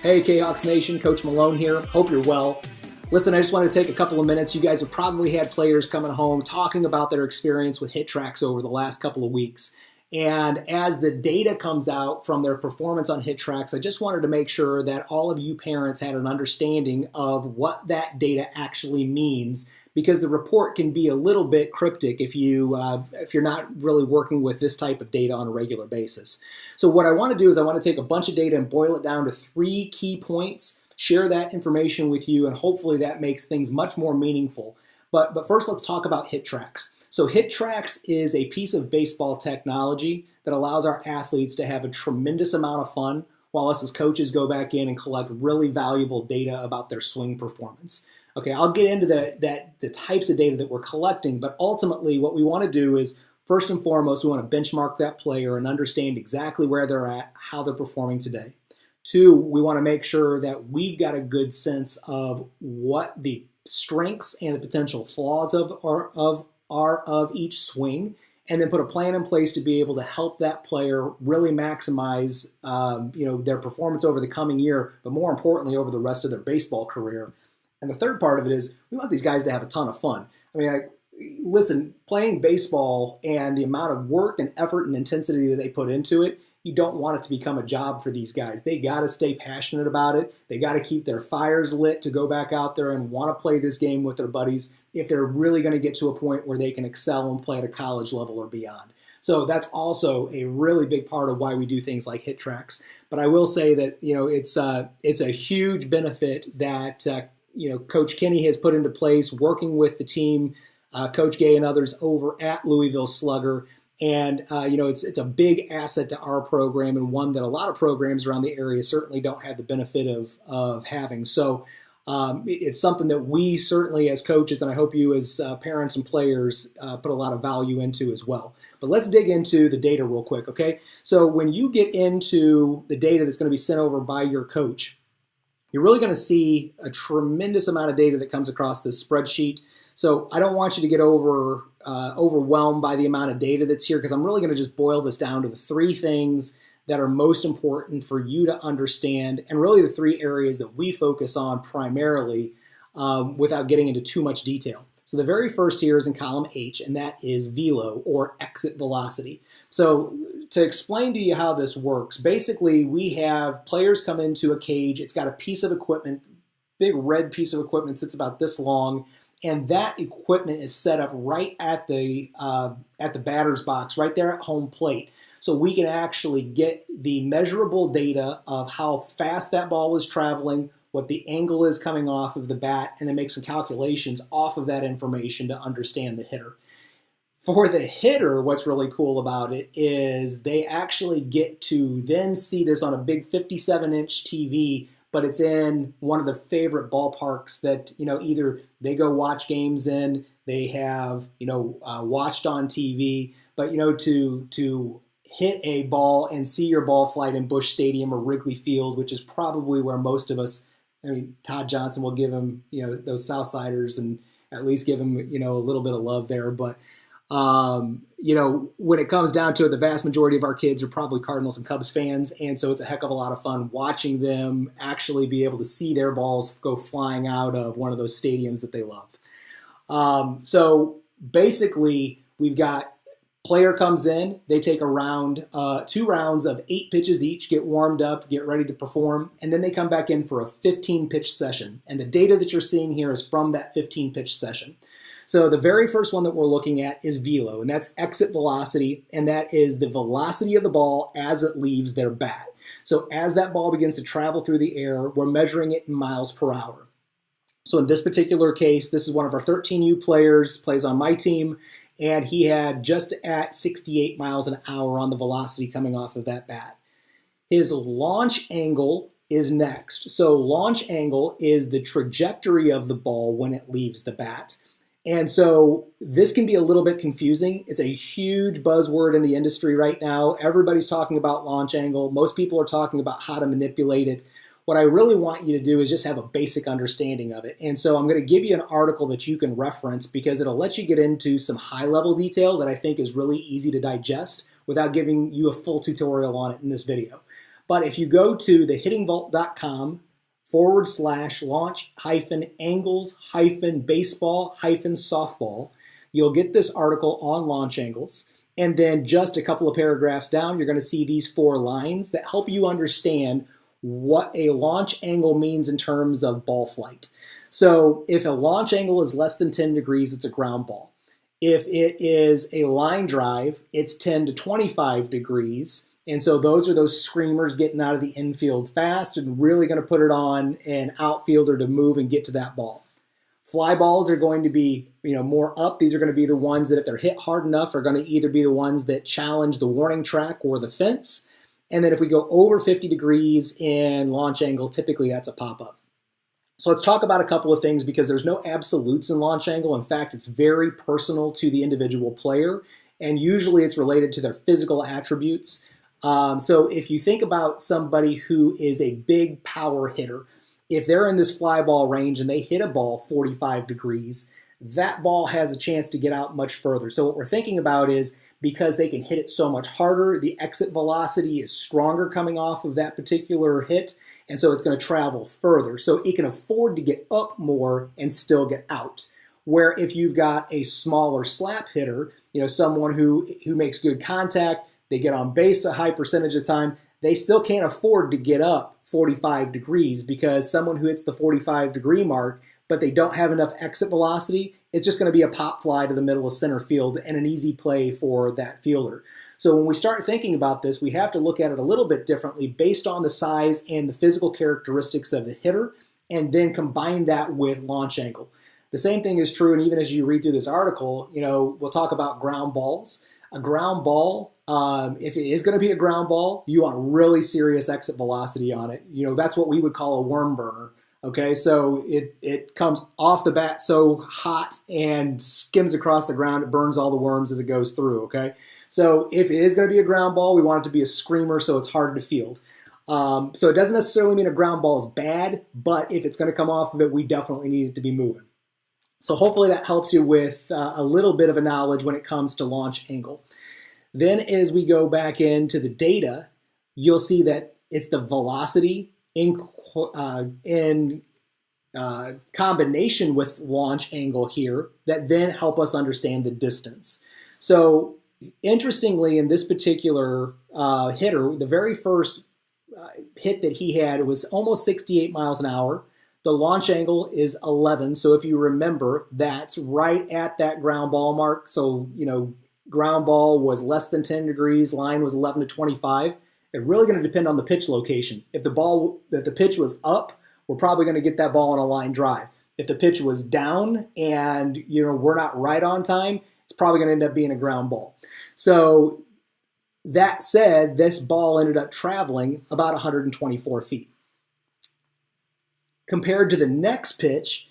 Hey, KHawks Nation, Coach Malone here. Hope you're well. Listen, I just wanted to take a couple of minutes. You guys have probably had players coming home talking about their experience with HitTrax over the last couple of weeks. And as the data comes out from their performance on HitTrax, I just wanted to make sure that all of you parents had an understanding of what that data actually means, because the report can be a little bit cryptic if you're not really working with this type of data on a regular basis. So what I want to do is I want to take a bunch of data and boil it down to 3 key points, share that information with you, and hopefully that makes things much more meaningful. But first, let's talk about HitTrax. So HitTrax is a piece of baseball technology that allows our athletes to have a tremendous amount of fun while us as coaches go back in and collect really valuable data about their swing performance. Okay, I'll get into the types of data that we're collecting, but ultimately what we want to do is, first and foremost, we want to benchmark that player and understand exactly where they're at, how they're performing today. 2, we want to make sure that we've got a good sense of what the strengths and the potential flaws of each swing, and then put a plan in place to be able to help that player really maximize their performance over the coming year, but more importantly over the rest of their baseball career. And the third part of it is we want these guys to have a ton of fun. Listen, playing baseball and the amount of work and effort and intensity that they put into it, you don't want it to become a job for these guys. They got to stay passionate about it. They got to keep their fires lit to go back out there and want to play this game with their buddies if they're really going to get to a point where they can excel and play at a college level or beyond. So that's also a really big part of why we do things like HitTrax. But I will say that it's a huge benefit that Coach Kenny has put into place, working with the team, Coach Gay and others over at Louisville Slugger. And, it's a big asset to our program, and one that a lot of programs around the area certainly don't have the benefit of having. So it's something that we certainly as coaches, and I hope you as parents and players put a lot of value into as well. But let's dig into the data real quick, okay? So when you get into the data that's going to be sent over by your coach, you're really going to see a tremendous amount of data that comes across this spreadsheet. So I don't want you to get overwhelmed by the amount of data that's here, because I'm really going to just boil this down to the 3 things that are most important for you to understand, and really the 3 areas that we focus on primarily without getting into too much detail. So the very first here is in column H, and that is velo, or exit velocity. So to explain to you how this works, basically we have players come into a cage. It's got a piece of equipment, big red piece of equipment, sits about this long, and that equipment is set up right at the batter's box, right there at home plate. So we can actually get the measurable data of how fast that ball is traveling, what the angle is coming off of the bat, and then make some calculations off of that information to understand the hitter. For the hitter, what's really cool about it is they actually get to then see this on a big 57-inch TV, but it's in one of the favorite ballparks that, either they go watch games in, they have, watched on TV, but, to hit a ball and see your ball flight in Busch Stadium or Wrigley Field, which is probably where most of us, Todd Johnson will give him, those Southsiders, and at least give him, a little bit of love there. But, when it comes down to it, the vast majority of our kids are probably Cardinals and Cubs fans, and so it's a heck of a lot of fun watching them actually be able to see their balls go flying out of one of those stadiums that they love. So basically, we've got player comes in, they take a round, 2 rounds of 8 pitches each, get warmed up, get ready to perform, and then they come back in for a 15-pitch session. And the data that you're seeing here is from that 15-pitch session. So the very first one that we're looking at is velo, and that's exit velocity, and that is the velocity of the ball as it leaves their bat. So as that ball begins to travel through the air, we're measuring it in miles per hour. So in this particular case, this is one of our 13U players, plays on my team, and he had just at 68 miles an hour on the velocity coming off of that bat. His launch angle is next. So launch angle is the trajectory of the ball when it leaves the bat. And so this can be a little bit confusing. It's a huge buzzword in the industry right now. Everybody's talking about launch angle. Most people are talking about how to manipulate it. What I really want you to do is just have a basic understanding of it. And so I'm going to give you an article that you can reference, because it'll let you get into some high-level detail that I think is really easy to digest without giving you a full tutorial on it in this video. But if you go to the hittingvault.com/launch-angles-baseball-softball, you'll get this article on launch angles. And then just a couple of paragraphs down, you're going to see these 4 lines that help you understand what a launch angle means in terms of ball flight. So if a launch angle is less than 10 degrees, it's a ground ball. If it is a line drive, it's 10 to 25 degrees. And so those are those screamers getting out of the infield fast and really going to put it on an outfielder to move and get to that ball. Fly balls are going to be, more up. These are going to be the ones that if they're hit hard enough are going to either be the ones that challenge the warning track or the fence. And then if we go over 50 degrees in launch angle, typically that's a pop-up. So let's talk about a couple of things because there's no absolutes in launch angle. In fact, it's very personal to the individual player, and usually it's related to their physical attributes. So if you think about somebody who is a big power hitter, if they're in this fly ball range and they hit a ball 45 degrees, that ball has a chance to get out much further. So what we're thinking about is because they can hit it so much harder, the exit velocity is stronger coming off of that particular hit, and so it's going to travel further. So it can afford to get up more and still get out. Where if you've got a smaller slap hitter, someone who makes good contact, they get on base a high percentage of time, they still can't afford to get up 45 degrees because someone who hits the 45 degree mark, but they don't have enough exit velocity, it's just going to be a pop fly to the middle of center field and an easy play for that fielder. So when we start thinking about this, we have to look at it a little bit differently based on the size and the physical characteristics of the hitter, and then combine that with launch angle. The same thing is true, and even as you read through this article, we'll talk about ground balls. A ground ball, if it is going to be a ground ball, you want really serious exit velocity on it. That's what we would call a worm burner. Okay, so it comes off the bat so hot and skims across the ground, it burns all the worms as it goes through, okay? So if it is going to be a ground ball, we want it to be a screamer so it's hard to field. So it doesn't necessarily mean a ground ball is bad, but if it's going to come off of it, we definitely need it to be moving. So hopefully that helps you with a little bit of a knowledge when it comes to launch angle. Then as we go back into the data, you'll see that it's the velocity in combination with launch angle here that then help us understand the distance. So interestingly, in this particular hitter, the very first hit that he had was almost 68 miles an hour. The launch angle is 11. So if you remember, that's right at that ground ball mark. So, ground ball was less than 10 degrees, line was 11 to 25. It's really going to depend on the pitch location. If the pitch was up, we're probably going to get that ball on a line drive. If the pitch was down and we're not right on time, it's probably going to end up being a ground ball. So that said, this ball ended up traveling about 124 feet. Compared to the next pitch,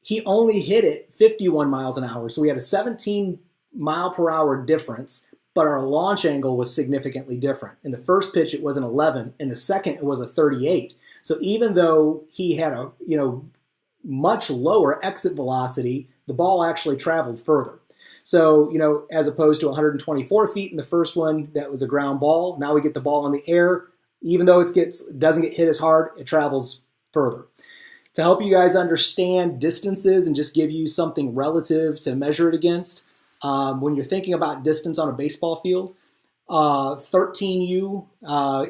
he only hit it 51 miles an hour. So we had a 17 mile per hour difference, but our launch angle was significantly different. In the first pitch, it was an 11. In the second, it was a 38. So even though he had a much lower exit velocity, the ball actually traveled further. So, as opposed to 124 feet in the first one, that was a ground ball. Now we get the ball in the air. Even though it doesn't get hit as hard, it travels further. To help you guys understand distances and just give you something relative to measure it against, when you're thinking about distance on a baseball field, 13U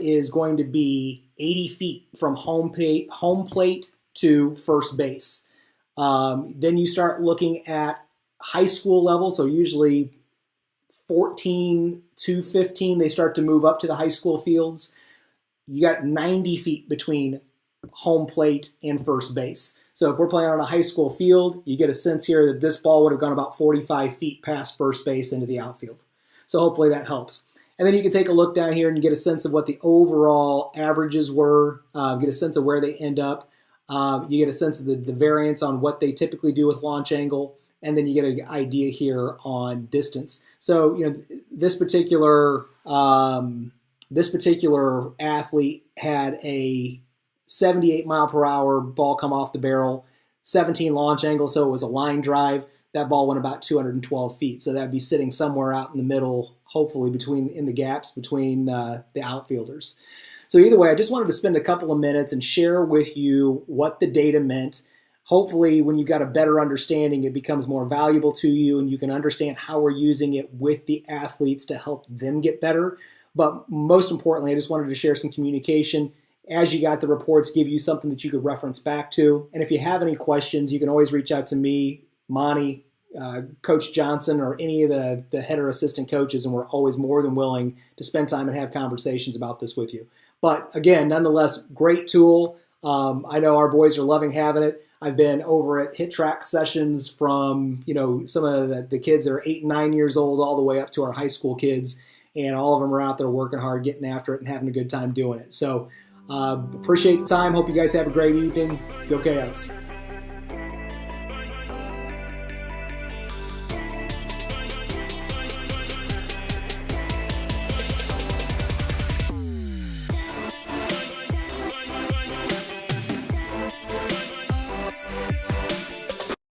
is going to be 80 feet from home plate to first base. Then you start looking at high school level, so usually 14 to 15, they start to move up to the high school fields. You got 90 feet between home plate and first base. So if we're playing on a high school field, you get a sense here that this ball would have gone about 45 feet past first base into the outfield. So hopefully that helps. And then you can take a look down here and get a sense of what the overall averages were, get a sense of where they end up. You get a sense of the variance on what they typically do with launch angle, and then you get an idea here on distance. So this particular athlete had a 78 mile per hour ball come off the barrel, 17 launch angle, so it was a line drive. That ball went about 212 feet, so that'd be sitting somewhere out in the middle, hopefully in the gaps between the outfielders. So either way, I just wanted to spend a couple of minutes and share with you what the data meant. Hopefully, when you've got a better understanding, it becomes more valuable to you and you can understand how we're using it with the athletes to help them get better. But most importantly, I just wanted to share some communication. As you got the reports, give you something that you could reference back to. And if you have any questions, you can always reach out to me, Monty, Coach Johnson, or any of the head or assistant coaches, and we're always more than willing to spend time and have conversations about this with you. But again, nonetheless, great tool. I know our boys are loving having it. I've been over at HitTrax sessions from, some of the kids that are 8 and 9 years old all the way up to our high school kids, and all of them are out there working hard, getting after it, and having a good time doing it. So appreciate the time. Hope you guys have a great evening. Go KHawks.